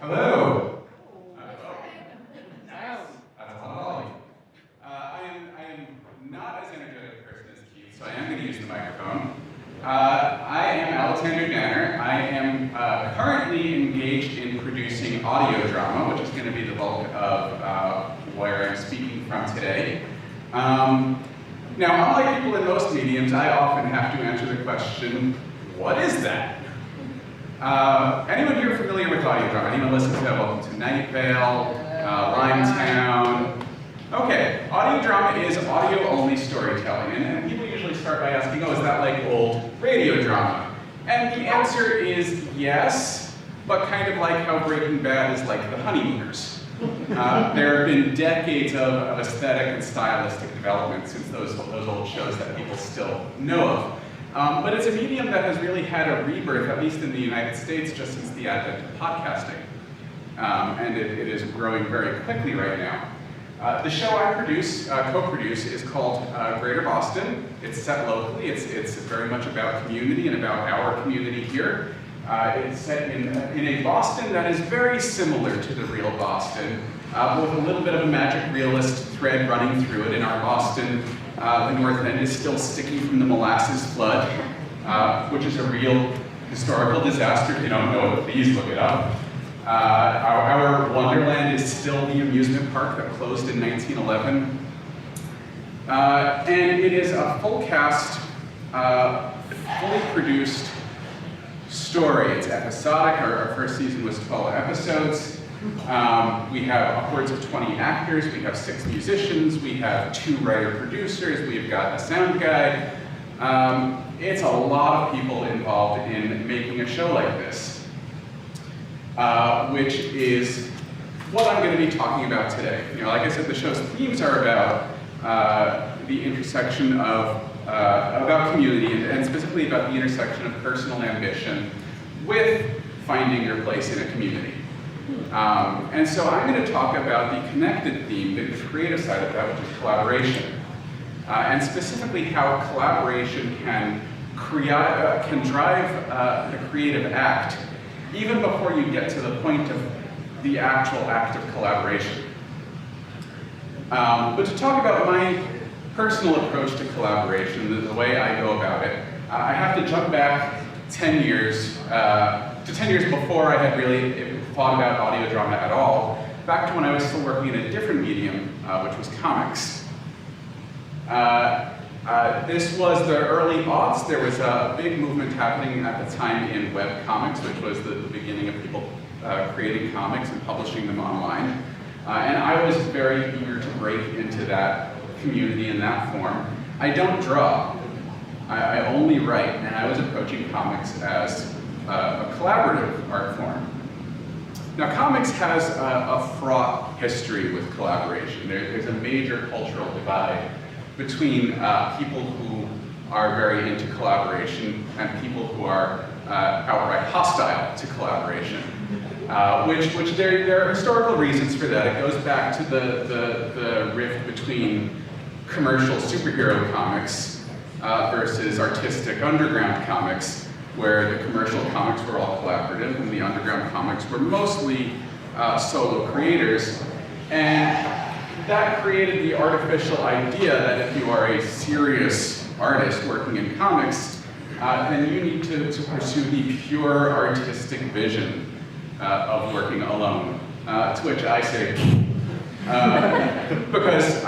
Hello. I am not as energetic a person as Keith, so I am going to use the microphone. I am Alexander Danner. I am currently engaged in producing audio drama, which is going to be the bulk of where I'm speaking from today. Now, unlike people in most mediums, I often have to answer the question, what is that? Anyone here familiar with audio drama? Anyone listen to Welcome to Night Vale, Limetown? Okay, audio drama is audio-only storytelling, and people usually start by asking, oh, is that like old radio drama? And the answer is yes, but kind of like how Breaking Bad is like The Honeymooners. There have been decades of aesthetic and stylistic development since those old shows that people still know of. But it's a medium that has really had a rebirth, at least in the United States, just since the advent of podcasting. And it is growing very quickly right now. The show I co-produce, is called Greater Boston. It's set locally. It's very much about community and about our community here. It's set in a Boston that is very similar to the real Boston, with a little bit of a magic realist thread running through it. In our Boston, the North End is still sticky from the molasses flood, which is a real historical disaster. If you don't know it, please look it up. Our Wonderland is still the amusement park that closed in 1911. And it is a full cast, fully produced story. It's episodic. Our first season was 12 episodes. We have upwards of 20 actors, we have 6 musicians, we have 2 writer-producers, we've got a sound guy. It's a lot of people involved in making a show like this, which is what I'm going to be talking about today. You know, like I said, the show's themes are about the intersection of, about community, and specifically about the intersection of personal ambition with finding your place in a community. And so I'm going to talk about the connected theme, the creative side of that, which is collaboration. And specifically how collaboration can drive the creative act even before you get to the point of the actual act of collaboration. But to talk about my personal approach to collaboration, the way I go about it, I have to jump back 10 years, to 10 years before I had really thought about audio drama at all, back to when I was still working in a different medium, which was comics. This was the early aughts. There was a big movement happening at the time in web comics, which was the beginning of people creating comics and publishing them online. And I was very eager to break into that community in that form. I don't draw. I only write, and I was approaching comics as a collaborative art form. Now, comics has a fraught history with collaboration. There's a major cultural divide between people who are very into collaboration and people who are outright hostile to collaboration. Which there are historical reasons for that. It goes back to the rift between commercial superhero comics versus artistic underground comics, where the commercial comics were all collaborative and the underground comics were mostly solo creators. And that created the artificial idea that if you are a serious artist working in comics, then you need to pursue the pure artistic vision of working alone. To which I say, because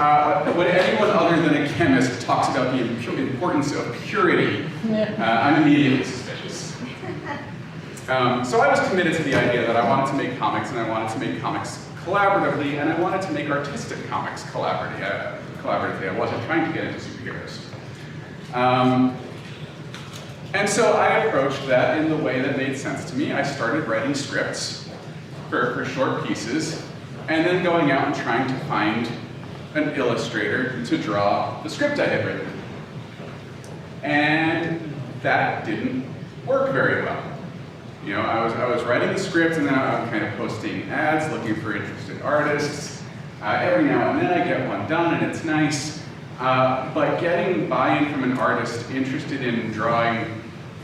when anyone other than a chemist talks about the importance of purity, I'm immediately suspicious. So I was committed to the idea that I wanted to make comics, and I wanted to make comics collaboratively, and I wanted to make artistic comics collaboratively. I wasn't trying to get into superheroes. And so I approached that in the way that made sense to me. I started writing scripts for short pieces, and then going out and trying to find an illustrator to draw the script I had written. And that didn't work very well. You know, I was writing the script, and then I was kind of posting ads, looking for interested artists. Every now and then I get one done, and it's nice. But getting buy-in from an artist interested in drawing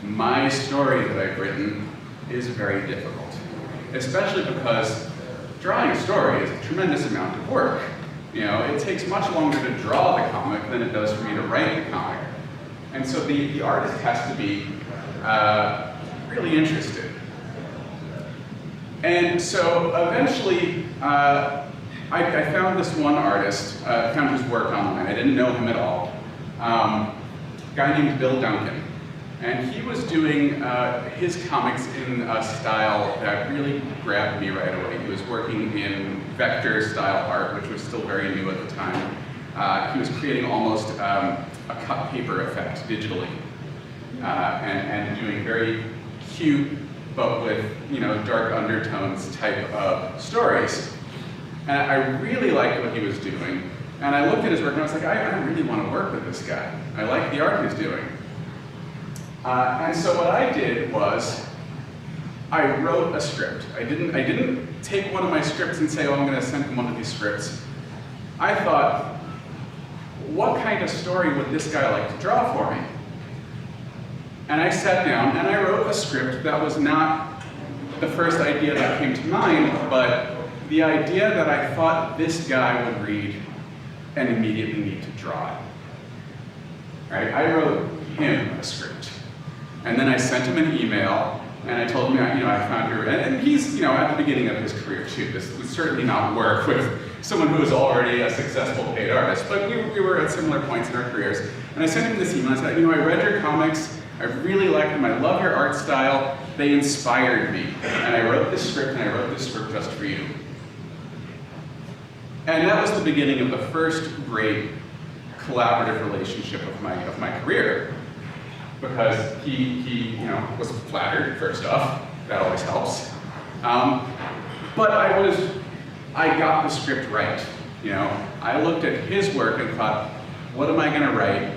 my story that I've written is very difficult. Especially because drawing a story is a tremendous amount of work. You know, it takes much longer to draw the comic than it does for me to write the comic. And so the artist has to be really interested. And so eventually, I found this one artist, found his work online. I didn't know him at all. A guy named Bill Duncan. And he was doing his comics in a style that really grabbed me right away. He was working in vector style art, which was still very new at the time. He was creating almost a cut paper effect digitally, and doing very cute, but with, you know, dark undertones type of stories. And I really liked what he was doing. And I looked at his work and I was like, I really want to work with this guy. I like the art he's doing. And so what I did was, I wrote a script. I didn't take one of my scripts and say, oh, I'm going to send him one of these scripts. I thought, what kind of story would this guy like to draw for me? And I sat down and I wrote a script that was not the first idea that came to mind, but the idea that I thought this guy would read and immediately need to draw it. Right? I wrote him a script. And then I sent him an email, and I told him, you know, I found your, and he's, you know, at the beginning of his career too. This would certainly not work with someone who is already a successful paid artist, but we were at similar points in our careers. And I sent him this email, I said, you know, I read your comics, I really like them, I love your art style, they inspired me. And I wrote this script, and I wrote this script just for you. And that was the beginning of the first great collaborative relationship of my career. Because he you know, was flattered, first off. That always helps. But I got the script right. You know, I looked at his work and thought, what am I going to write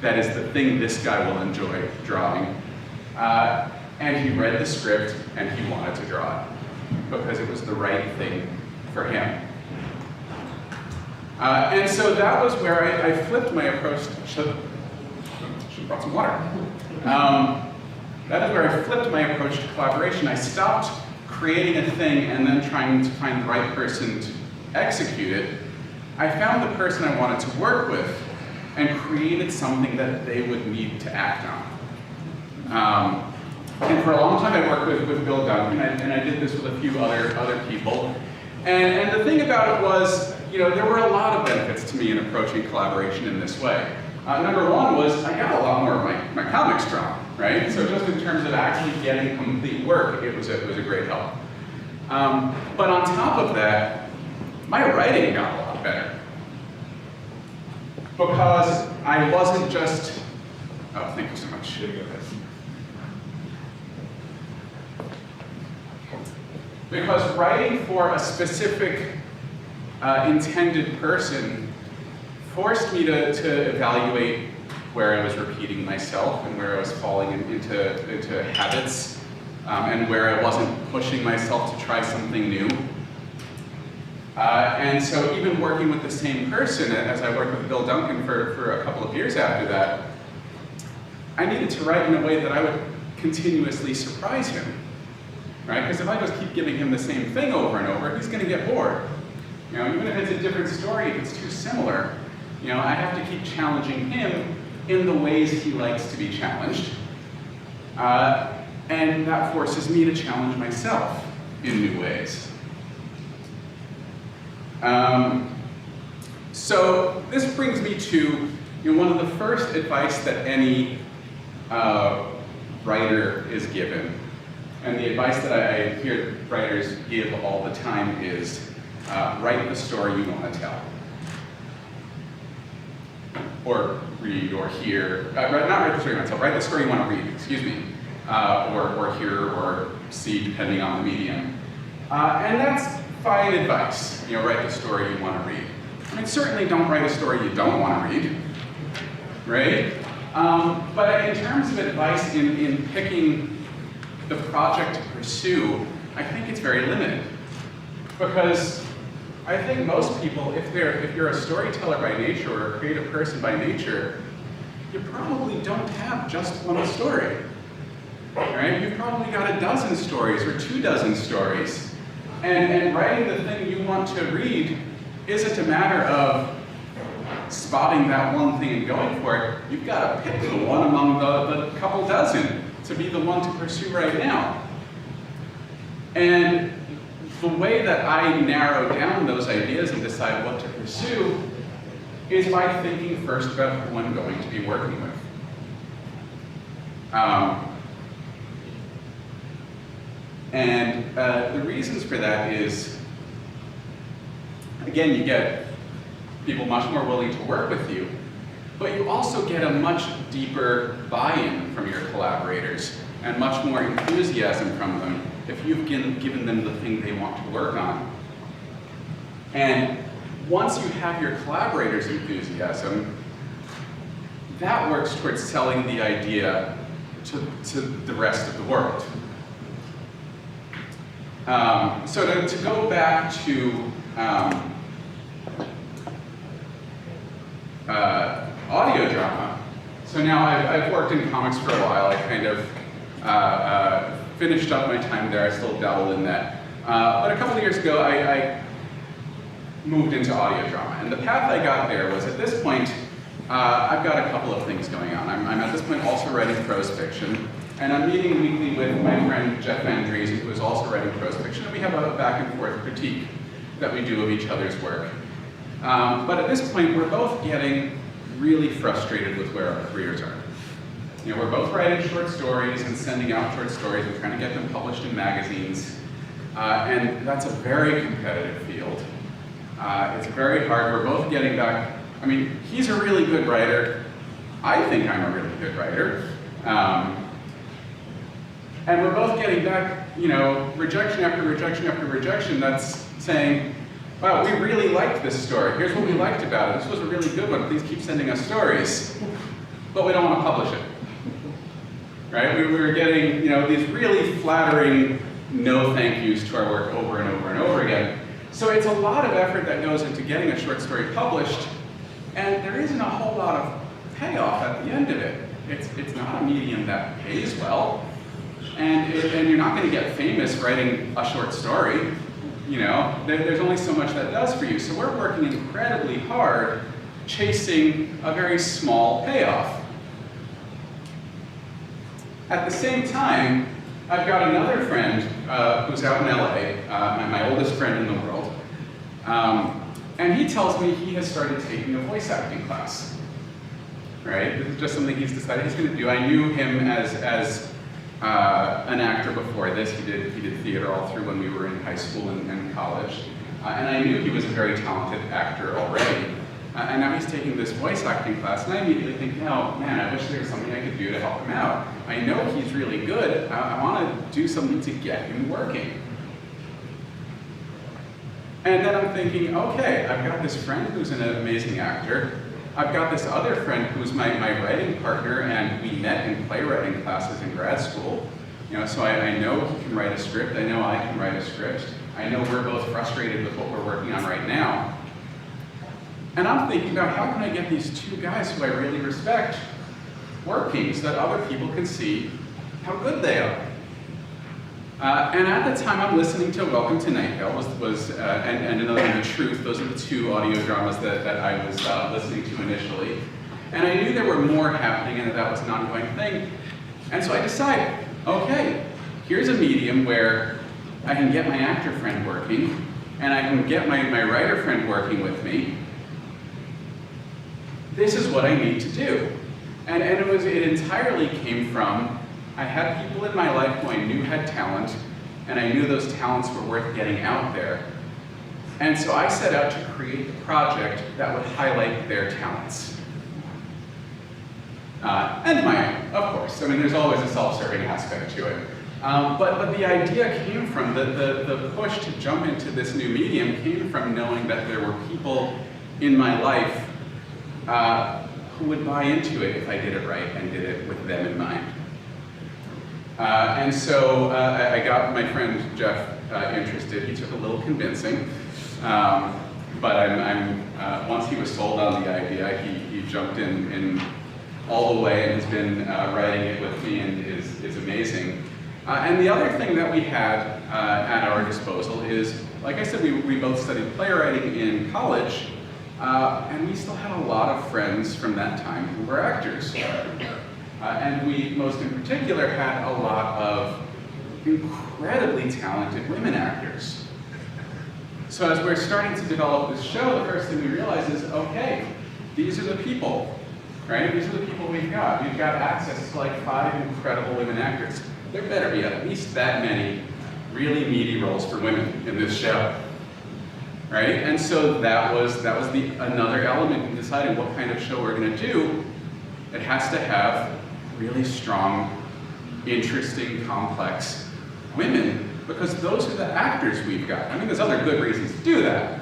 that is the thing this guy will enjoy drawing? And he read the script and he wanted to draw it because it was the right thing for him. And so that was where I flipped my approach to. Should brought some water. That is where I flipped my approach to collaboration. I stopped creating a thing and then trying to find the right person to execute it. I found the person I wanted to work with and created something that they would need to act on. And for a long time I worked with Bill Duncan, and I did this with a few other people. And the thing about it was, you know, there were a lot of benefits to me in approaching collaboration in this way. Number one was I got a lot more of my comics drawn, right? So just in terms of actually getting complete work, it was a great help. But on top of that, my writing got a lot better. Because I wasn't just, oh, thank you so much. Because writing for a specific intended person forced me to evaluate where I was repeating myself and where I was falling into habits, and where I wasn't pushing myself to try something new. And so even working with the same person, as I worked with Bill Duncan for a couple of years after that, I needed to write in a way that I would continuously surprise him, right? Because if I just keep giving him the same thing over and over, he's going to get bored. You know, even if it's a different story, if it's too similar, you know, I have to keep challenging him in the ways he likes to be challenged. And that forces me to challenge myself in new ways. So this brings me to, you know, one of the first advice that any writer is given. And the advice that I hear writers give all the time is, write the story you want to tell. or read, or hear, not write the story myself, write the story you want to read, excuse me, or hear, or see, depending on the medium. And that's fine advice, write the story you want to read. I mean, certainly don't write a story you don't want to read, right? But in terms of advice in picking the project to pursue, I think it's very limited. Because I think most people, if you're a storyteller by nature or a creative person by nature, you probably don't have just one story, right? You've probably got a dozen stories or 24 stories. And writing the thing you want to read isn't a matter of spotting that one thing and going for it. You've got to pick the one among the couple dozen to be the one to pursue right now. And the way that I narrow down those ideas and decide what to pursue is by thinking first about who I'm going to be working with. The reasons for that is, again, you get people much more willing to work with you, but you also get a much deeper buy-in from your collaborators and much more enthusiasm from them if you've given them the thing they want to work on. And once you have your collaborators' enthusiasm, that works towards selling the idea to the rest of the world. So to go back to audio drama, so now I've worked in comics for a while. I kind of finished up my time there. I still dabble in that. But a couple of years ago, I moved into audio drama. And the path I got there was, at this point, I've got a couple of things going on. I'm at this point also writing prose fiction. And I'm meeting weekly with my friend Jeff Van Driesen, who is also writing prose fiction. And we have a back and forth critique that we do of each other's work. But at this point, we're both getting really frustrated with where our careers are. We're both writing short stories and sending out short stories and trying to get them published in magazines. And that's a very competitive field. It's very hard. We're both getting back. I mean, he's a really good writer. I think I'm a really good writer. And we're both getting back, rejection after rejection after rejection that's saying, wow, we really liked this story. Here's what we liked about it. This was a really good one. Please keep sending us stories. But we don't want to publish it. Right? We were getting, these really flattering no thank yous to our work over and over and over again. So it's a lot of effort that goes into getting a short story published, and there isn't a whole lot of payoff at the end of it. It's not a medium that pays well, and you're not going to get famous writing a short story. There's only so much that does for you. So we're working incredibly hard chasing a very small payoff. At the same time, I've got another friend who's out in LA, my oldest friend in the world, and he tells me he has started taking a voice acting class. Right? This is just something he's decided he's going to do. I knew him as an actor before this. He did theater all through when we were in high school and college, and I knew he was a very talented actor already. And now he's taking this voice acting class, and I immediately think, oh man, I wish there was something I could do to help him out. I know he's really good. I want to do something to get him working. And then I'm thinking, okay, I've got this friend who's an amazing actor. I've got this other friend who's my writing partner, and we met in playwriting classes in grad school. So I know he can write a script. I know I can write a script. I know we're both frustrated with what we're working on right now. And I'm thinking about how can I get these two guys who I really respect working so that other people can see how good they are. And at the time, I'm listening to Welcome to Night Vale and Another The Truth. Those are the two audio dramas that I was listening to initially. And I knew there were more happening and that was an ongoing thing. And so I decided, okay, here's a medium where I can get my actor friend working, and I can get my writer friend working with me. This is what I need to do. And it entirely came from, I had people in my life who I knew had talent, and I knew those talents were worth getting out there. And so I set out to create a project that would highlight their talents. And my own, of course. I mean, there's always a self-serving aspect to it. But the idea came from, the push to jump into this new medium came from knowing that there were people in my life who would buy into it if I did it right and did it with them in mind. And so I got my friend Jeff interested. He took a little convincing, but once he was sold on the idea, he jumped in all the way and has been writing it with me and is amazing. And the other thing that we had at our disposal is, like I said, we both studied playwriting in college, and we still had a lot of friends from that time who were actors. And we, most in particular, had a lot of incredibly talented women actors. So as we're starting to develop this show, the first thing we realize is, okay, these are the people, right? These are the people we've got. We've got access to like 5 incredible women actors. There better be at least that many really meaty roles for women in this show, right? And so that was another element in deciding what kind of show we're going to do. It has to have really strong, interesting, complex women, because those are the actors we've got. I mean, there's other good reasons to do that,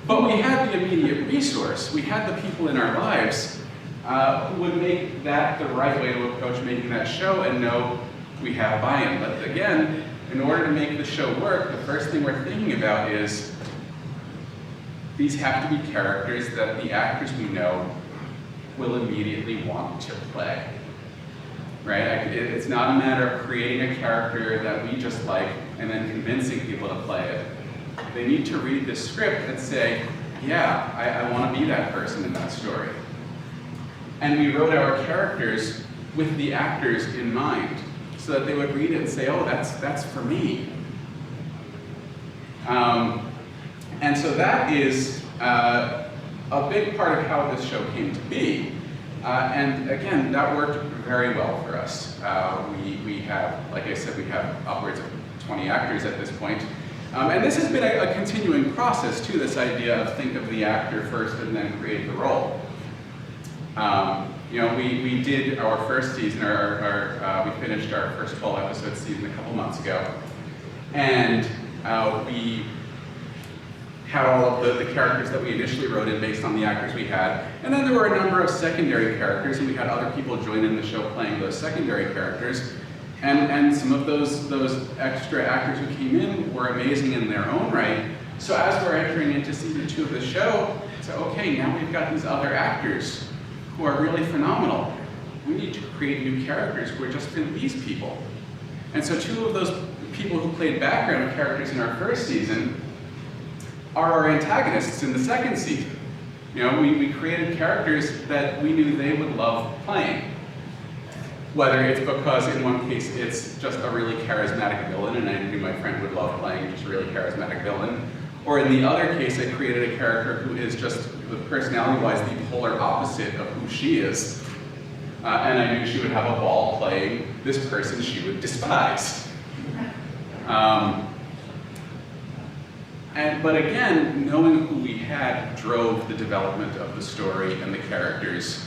but we had the immediate resource. We had the people in our lives who would make that the right way to approach making that show and know we have buy-in. But again, in order to make the show work, the first thing we're thinking about is these have to be characters that the actors we know will immediately want to play, right? It's not a matter of creating a character that we just like and then convincing people to play it. They need to read this script and say, yeah, I want to be that person in that story. And we wrote our characters with the actors in mind, so that they would read it and say, oh, that's for me. And so that is a big part of how this show came to be. And again, that worked very well for us. We have, like I said, we have upwards of 20 actors at this point. And this has been a continuing process too, this idea of think of the actor first and then create the role. You know, we did our first season, we finished our first 12 episode season a couple months ago. And we had all of the characters that we initially wrote in based on the actors we had. And then there were a number of secondary characters, and we had other people join in the show playing those secondary characters. And some of those extra actors who came in were amazing in their own right. So as we're entering into season 2 of the show, it's okay, now we've got these other actors who are really phenomenal. We need to create new characters who are just these people. And so 2 of those people who played background characters in our first season are our antagonists in the second season. You know, we created characters that we knew they would love playing. Whether it's because in one case it's just a really charismatic villain, and I knew my friend would love playing just a really charismatic villain, or in the other case I created a character who is just, personality-wise, the polar opposite of who she is. And I knew she would have a ball playing this person she would despise. But again, knowing who we had drove the development of the story and the characters,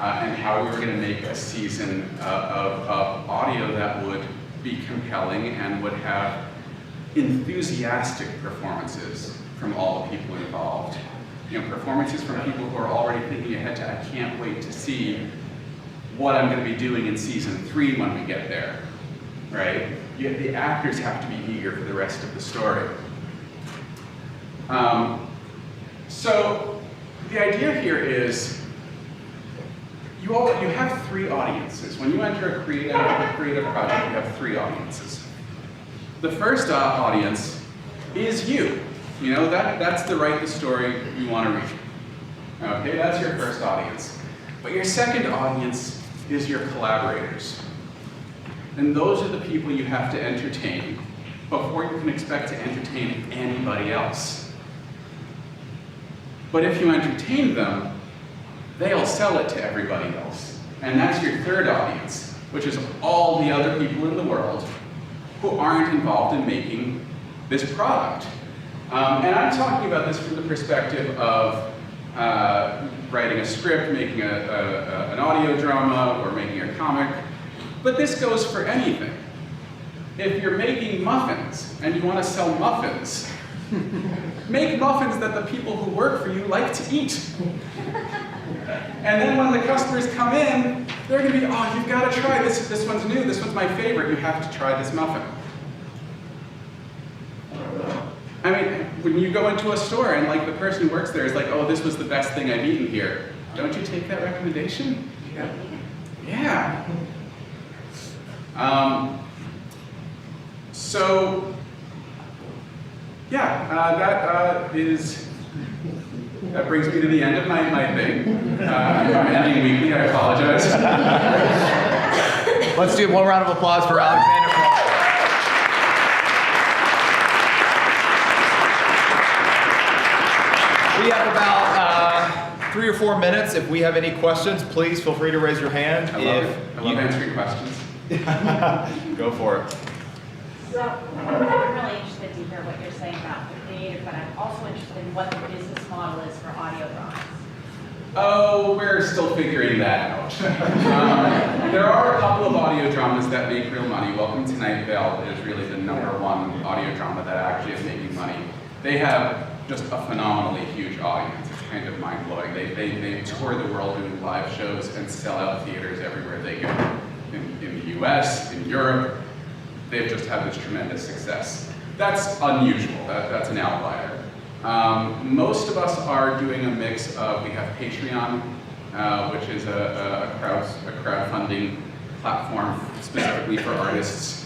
and how we were going to make a season of audio that would be compelling and would have enthusiastic performances from all the people involved. You know, performances from people who are already thinking ahead to, I can't wait to see what I'm going to be doing in season 3 when we get there, right? The actors have to be eager for the rest of the story. So the idea here is you have 3 audiences. When you enter a creative project, you have 3 audiences. The first audience is you. You know, that's the write the story you want to reach. Okay, that's your first audience. But your second audience is your collaborators. And those are the people you have to entertain before you can expect to entertain anybody else. But if you entertain them, they'll sell it to everybody else. And that's your third audience, which is all the other people in the world who aren't involved in making this product. And I'm talking about this from the perspective of writing a script, making an audio drama, or making a comic. But this goes for anything. If you're making muffins and you want to sell muffins, make muffins that the people who work for you like to eat. And then when the customers come in, they're going to be, oh, you've got to try this. This one's new. This one's my favorite. You have to try this muffin. I mean, when you go into a store and like the person who works there is like, oh, this was the best thing I've eaten here, don't you take that recommendation? Yeah. Yeah. So, yeah, that brings me to the end of my thing. I'm ending weekly, I apologize. Let's do one round of applause for Alexander. We have about 3 or 4 minutes. If we have any questions, please feel free to raise your hand. I love answering questions. Go for it. So I'm really interested to hear what you're saying about the creative, but I'm also interested in what the business model is for audio dramas. Oh, we're still figuring that out. There are a couple of audio dramas that make real money. Welcome to Night Vale is really the #1 audio drama that actually is making money. They have just a phenomenally huge audience. It's kind of mind-blowing. They tour the world doing live shows and sell out theaters everywhere they go. In the US, in Europe, they've just had this tremendous success. That's unusual, that's an outlier. Most of us are doing a mix of, we have Patreon, which is a crowdfunding platform specifically for artists.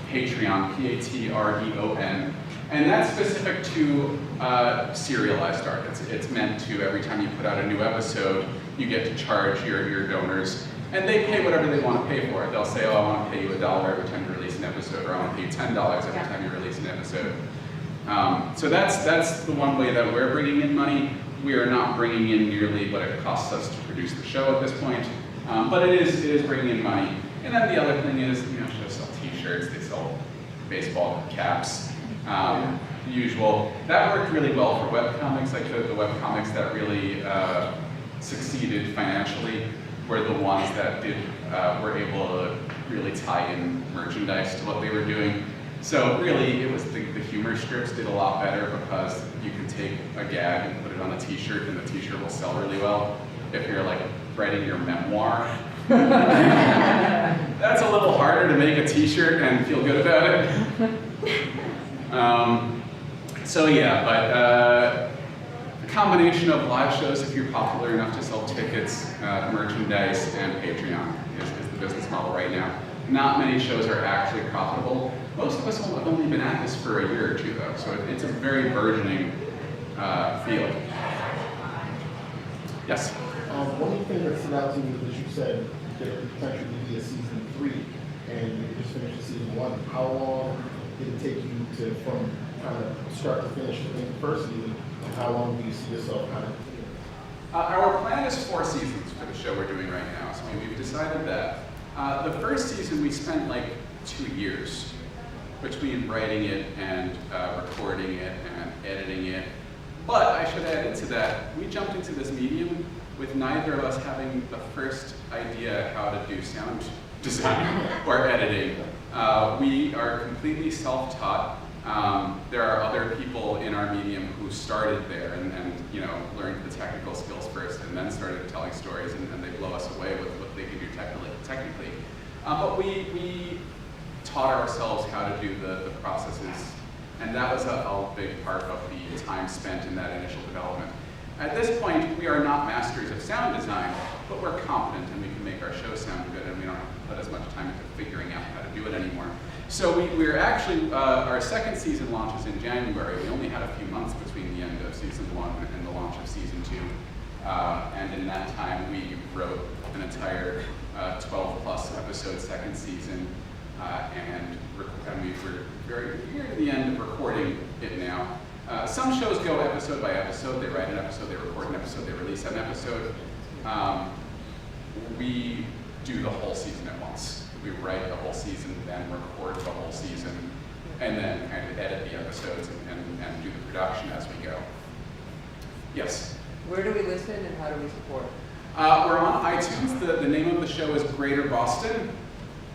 Patreon, P-A-T-R-E-O-N. And that's specific to serialized art. It's meant to, every time you put out a new episode, you get to charge your donors. And they pay whatever they want to pay for it. They'll say, oh, I want to pay you $1 every time you release an episode, or I want to pay you $10 every time you release an episode. So that's the one way that we're bringing in money. We are not bringing in nearly what it costs us to produce the show at this point, but it is bringing in money. And then the other thing is, shows sell T-shirts, they sell baseball caps, the usual. That worked really well for webcomics. Like the webcomics that really succeeded financially were the ones that were able to really tie in merchandise to what they were doing. So really, it was the humor strips did a lot better because you can take a gag and put it on a T-shirt, and the T-shirt will sell really well. If you're like writing your memoir, that's a little harder to make a T-shirt and feel good about it. So yeah, but a combination of live shows, if you're popular enough to sell tickets, merchandise, and Patreon is the business model right now. Not many shows are actually profitable. Most of us have only been at this for a year or two, though, so it's a very burgeoning field. Yes? One thing that stood out to me was you said there could potentially be a season 3, and you just finished season 1. How long did it take you to, from kind of start to finish the first season, and how long do you see yourself kind of? Our plan is 4 seasons for the show we're doing right now, so we've decided that. The first season we spent like 2 years between writing it and recording it and editing it. But I should add into that, we jumped into this medium with neither of us having the first idea how to do sound design or editing. We are completely self-taught. There are other people in our medium who started there and learned the technical skills first and then started telling stories, and they blow us away with what they can do technically. But we taught ourselves how to do the processes, and that was a big part of the time spent in that initial development. At this point, we are not masters of sound design, but we're competent and we can make our show sound good, and we don't have to put as much time into figuring out how to do it anymore. So we're actually, our second season launches in January. We only had a few months between the end of season 1 and the launch of season 2. And in that time, we wrote an entire 12-plus episode second season, and we're very near the end of recording it now. Some shows go episode by episode. They write an episode, they record an episode, they release an episode. We do the whole season at once. We write the whole season, then record the whole season, and then kind of edit the episodes and do the production as we go. Yes? Where do we listen and how do we support? We're on iTunes. The name of the show is Greater Boston.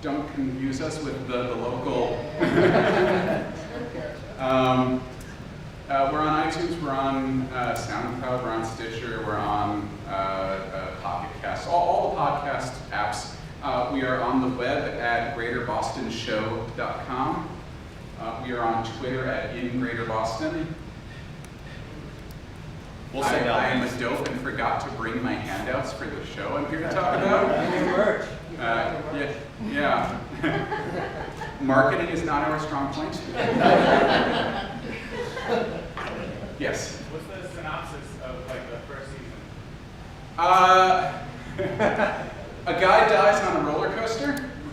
Don't confuse us with the local. We're on iTunes, we're on SoundCloud, we're on Stitcher, we're on Pocket Cast, all the podcast apps. We are on the web at greaterbostonshow.com. We are on Twitter at @InGreaterBoston. We'll send out I am a dope and forgot to bring my handouts for the show I'm here to talk about. And your merch. Yeah. Marketing is not our strong point. Yes. What's the synopsis of like the first season? A guy dies on a roller coaster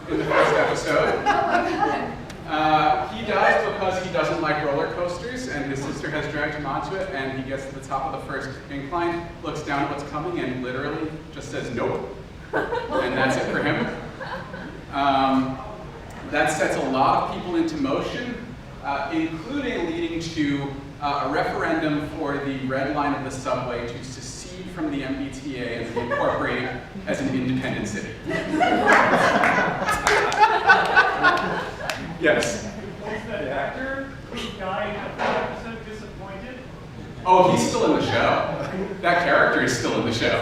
in the first episode. He dies because he doesn't like roller coasters, and his sister has dragged him onto it, and he gets to the top of the first incline, looks down at what's coming, and literally just says nope. And that's it for him. That sets a lot of people into motion, including leading to a referendum for the red line of the subway to secede from the MBTA and to be incorporated as an independent city. Yes? Was the actor who died in the episode disappointed? Oh, he's still in the show. That character is still in the show.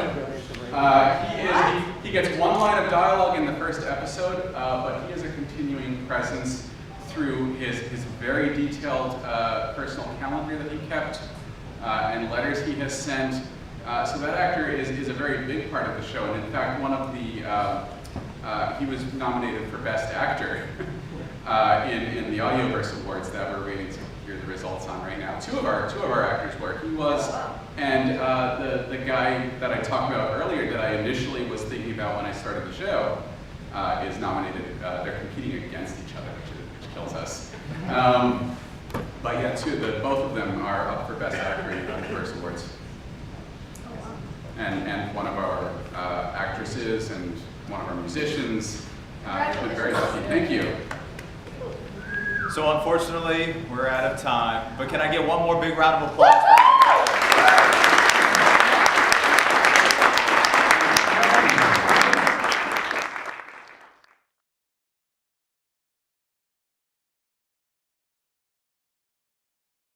He gets one line of dialogue in the first episode, but he is a continuing presence through his very detailed personal calendar that he kept and letters he has sent. So that actor is a very big part of the show, and in fact, one of the he was nominated for Best Actor in the Audioverse Awards that we're waiting to hear the results on right now. Two of our actors were. He was, and the guy that I talked about earlier that I initially was thinking about when I started the show is nominated. They're competing against each other, which kills us. But yeah, both of them are up for Best Actor in the Audioverse Awards. And one of our actresses and one of our musicians. We're very lucky. Thank you. So unfortunately, we're out of time. But can I get one more big round of applause for